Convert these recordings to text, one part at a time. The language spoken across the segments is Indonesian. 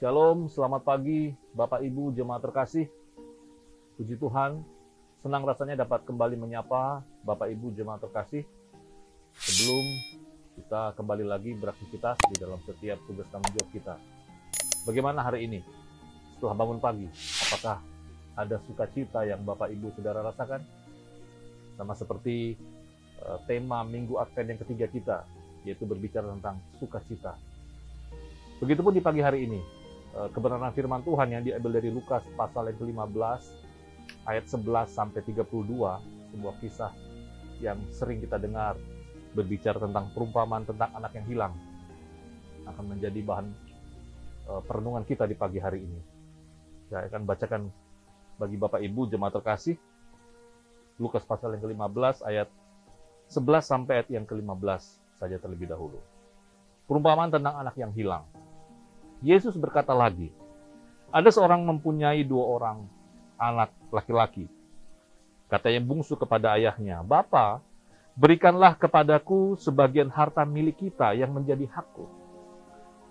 Shalom, selamat pagi Bapak Ibu jemaat terkasih. Puji Tuhan, senang rasanya dapat kembali menyapa Bapak Ibu jemaat terkasih. Sebelum kita kembali lagi beraktivitas di dalam setiap tugas tanggung jawab kita. Bagaimana hari ini? Setelah bangun pagi, apakah ada sukacita yang Bapak Ibu Saudara rasakan? Sama seperti tema Minggu Advent yang ketiga kita, yaitu berbicara tentang sukacita. Begitupun di pagi hari ini, kebenaran firman Tuhan yang diambil dari Lukas pasal yang ke-15 ayat 11 sampai 32, sebuah kisah yang sering kita dengar berbicara tentang perumpamaan tentang anak yang hilang, akan menjadi bahan perenungan kita di pagi hari ini. Saya akan bacakan bagi Bapak Ibu jemaat terkasih Lukas pasal yang ke-15 ayat 11 sampai ayat yang ke-15 saja terlebih dahulu. Perumpamaan tentang anak yang hilang. Yesus berkata lagi, ada seorang mempunyai 2 orang anak laki-laki. Kata yang bungsu kepada ayahnya, "Bapa, berikanlah kepadaku sebagian harta milik kita yang menjadi hakku."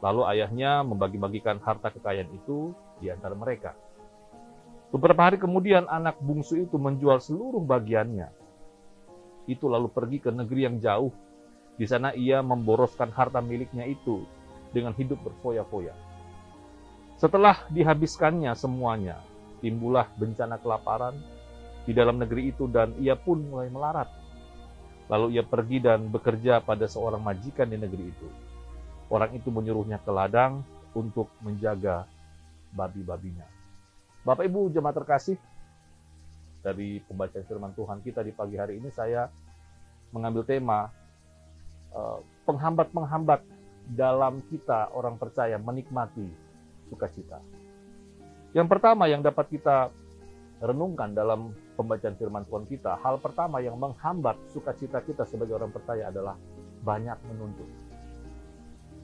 Lalu ayahnya membagi-bagikan harta kekayaan itu di antara mereka. Beberapa hari kemudian anak bungsu itu menjual seluruh bagiannya. Itu lalu pergi ke negeri yang jauh. Di sana ia memboroskan harta miliknya itu dengan hidup berfoya-foya. Setelah dihabiskannya semuanya, timbullah bencana kelaparan di dalam negeri itu dan ia pun mulai melarat. Lalu ia pergi dan bekerja pada seorang majikan di negeri itu. Orang itu menyuruhnya ke ladang untuk menjaga babi-babinya. Bapak Ibu jemaat terkasih, dari pembacaan firman Tuhan kita di pagi hari ini saya mengambil tema penghambat-penghambat dalam kita orang percaya menikmati sukacita. Yang pertama yang dapat kita renungkan dalam pembacaan firman Tuhan kita, hal pertama yang menghambat sukacita kita sebagai orang percaya adalah banyak menuntut.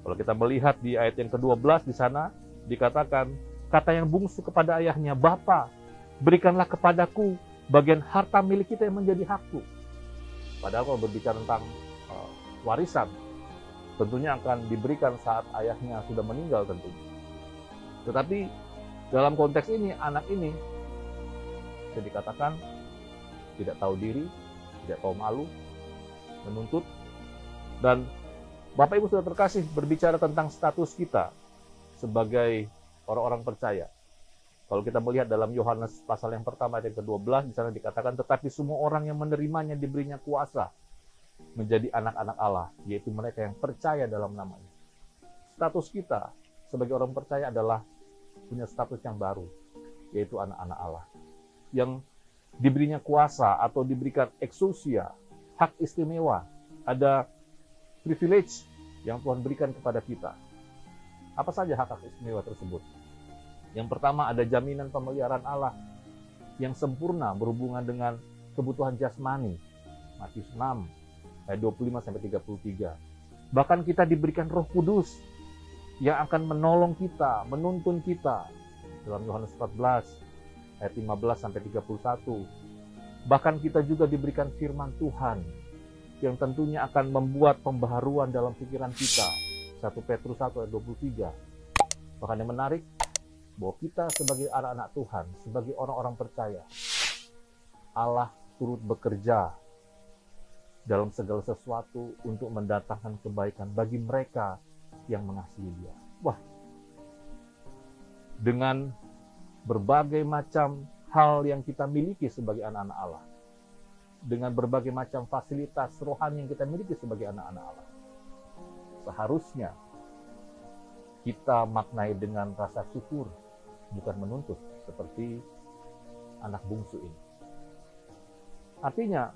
Kalau kita melihat di ayat yang ke-12 di sana dikatakan, kata yang bungsu kepada ayahnya, "Bapa, berikanlah kepadaku bagian harta milik kita yang menjadi hakku." Padahal kalau berbicara tentang warisan, tentunya akan diberikan saat ayahnya sudah meninggal tentunya. Tetapi dalam konteks ini, anak ini bisa dikatakan tidak tahu diri, tidak tahu malu, menuntut. Dan Bapak Ibu sudah terkasih berbicara tentang status kita sebagai orang-orang percaya. Kalau kita melihat dalam Yohanes pasal yang pertama ayat yang ke-12, di sana dikatakan, tetapi semua orang yang menerimanya diberinya kuasa menjadi anak-anak Allah, yaitu mereka yang percaya dalam namanya. Status kita sebagai orang percaya adalah punya status yang baru, yaitu anak-anak Allah. Yang diberinya kuasa atau diberikan exousia, hak istimewa, ada privilege yang Tuhan berikan kepada kita. Apa saja hak istimewa tersebut? Yang pertama ada jaminan pemeliharaan Allah yang sempurna berhubungan dengan kebutuhan jasmani. Matius 6 ayat 25 sampai 33. Bahkan kita diberikan Roh Kudus yang akan menolong kita, menuntun kita. Dalam Yohanes 14 ayat 15 sampai 31. Bahkan kita juga diberikan firman Tuhan yang tentunya akan membuat pembaharuan dalam pikiran kita. 1 Petrus 1 ayat 23. Bahkan yang menarik, bahwa kita sebagai anak-anak Tuhan, sebagai orang-orang percaya, Allah turut bekerja dalam segala sesuatu untuk mendatangkan kebaikan bagi mereka yang mengasihi Dia. Wah, dengan berbagai macam hal yang kita miliki sebagai anak-anak Allah, dengan berbagai macam fasilitas rohani yang kita miliki sebagai anak-anak Allah, seharusnya kita maknai dengan rasa syukur, bukan menuntut seperti anak bungsu ini. Artinya,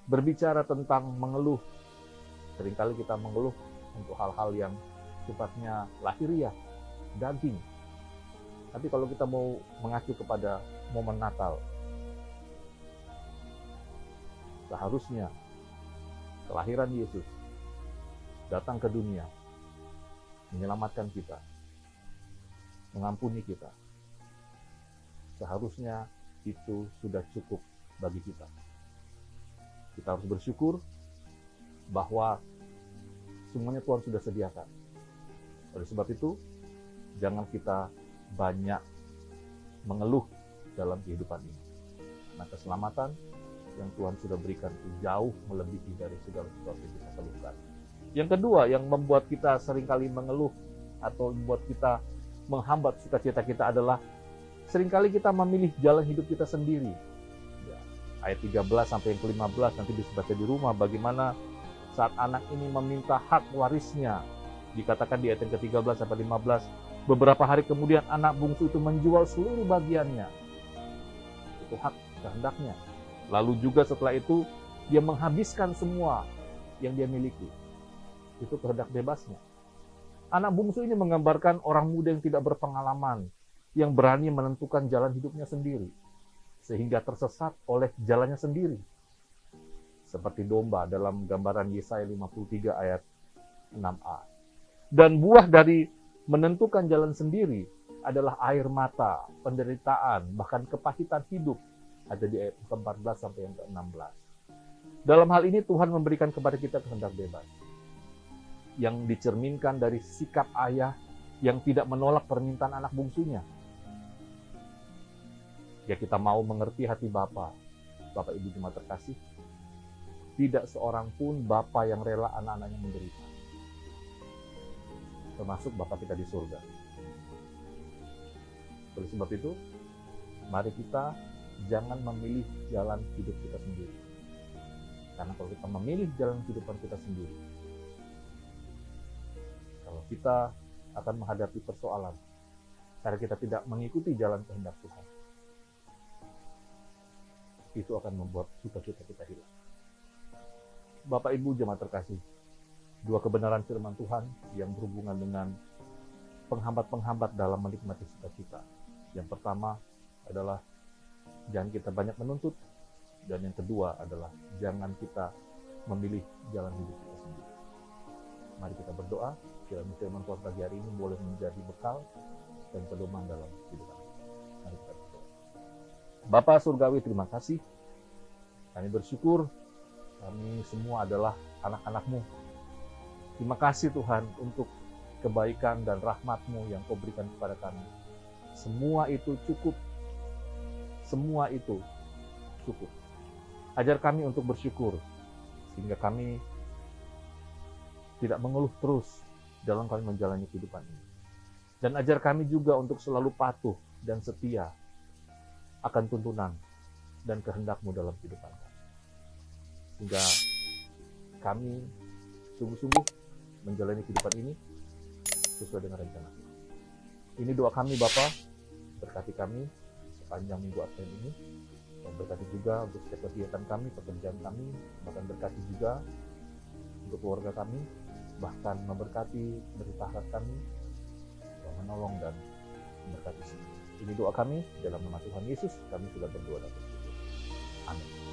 berbicara tentang mengeluh, seringkali kita mengeluh untuk hal-hal yang sifatnya lahiriah, daging. Tapi kalau kita mau mengacu kepada momen Natal, seharusnya kelahiran Yesus datang ke dunia, menyelamatkan kita, mengampuni kita. Seharusnya itu sudah cukup bagi kita. Kita harus bersyukur bahwa semuanya Tuhan sudah sediakan. Oleh sebab itu, jangan kita banyak mengeluh dalam kehidupan ini. Nah, keselamatan yang Tuhan sudah berikan itu jauh melebihi dari segala sesuatu yang kita keluhkan. Yang kedua, yang membuat kita seringkali mengeluh atau membuat kita menghambat sukacita kita adalah seringkali kita memilih jalan hidup kita sendiri. Ya, ayat 13 sampai yang ke-15 nanti bisa baca di rumah bagaimana saat anak ini meminta hak warisnya. Dikatakan di ayat yang ke-13 sampai 15, beberapa hari kemudian anak bungsu itu menjual seluruh bagiannya. Itu hak kehendaknya. Lalu juga setelah itu dia menghabiskan semua yang dia miliki. Itu kehendak bebasnya. Anak bungsu ini menggambarkan orang muda yang tidak berpengalaman, yang berani menentukan jalan hidupnya sendiri, sehingga tersesat oleh jalannya sendiri. Seperti domba dalam gambaran Yesaya 53 ayat 6a. Dan buah dari menentukan jalan sendiri adalah air mata, penderitaan, bahkan kepahitan hidup. Ada di ayat ke-14 sampai yang ke-16. Dalam hal ini Tuhan memberikan kepada kita kehendak bebas, yang dicerminkan dari sikap ayah yang tidak menolak permintaan anak bungsunya. Ya, kita mau mengerti hati Bapa Ibu jemaat terkasih. Tidak seorang pun Bapa yang rela anak-anaknya menderita. Termasuk Bapa kita di surga. Oleh sebab itu, mari kita jangan memilih jalan hidup kita sendiri. Karena kalau kita memilih jalan kehidupan kita sendiri, kalau kita akan menghadapi persoalan karena kita tidak mengikuti jalan kehendak Tuhan, itu akan membuat sukacita kita hilang. Bapak Ibu jemaat terkasih, dua kebenaran firman Tuhan yang berhubungan dengan penghambat-penghambat dalam menikmati sukacita. Yang pertama adalah jangan kita banyak menuntut, dan yang kedua adalah jangan kita memilih jalan hidup kita sendiri. Mari kita berdoa, kiranya firman Tuhan pagi hari ini boleh menjadi bekal dan pedoman dalam kehidupan. Mari kita berdoa. Bapa Surgawi, terima kasih. Kami bersyukur kami semua adalah anak-anak-Mu. Terima kasih Tuhan untuk kebaikan dan rahmat-Mu yang Kau berikan kepada kami. Semua itu cukup. Semua itu cukup. Ajar kami untuk bersyukur, sehingga kami tidak mengeluh terus dalam kami menjalani kehidupan ini. Dan ajar kami juga untuk selalu patuh dan setia akan tuntunan dan kehendak-Mu dalam kehidupan kami. Sehingga kami sungguh-sungguh menjalani kehidupan ini sesuai dengan rencana. Ini doa kami Bapa, berkati kami sepanjang minggu Advent ini, dan berkati juga untuk setiap kegiatan kami, pekerjaan kami, bahkan berkati juga untuk keluarga kami, bahkan memberkati berita kami, menolong dan memberkati semua. Ini doa kami dalam nama Tuhan Yesus, kami sudah berdoa dan bersyukur. Amin.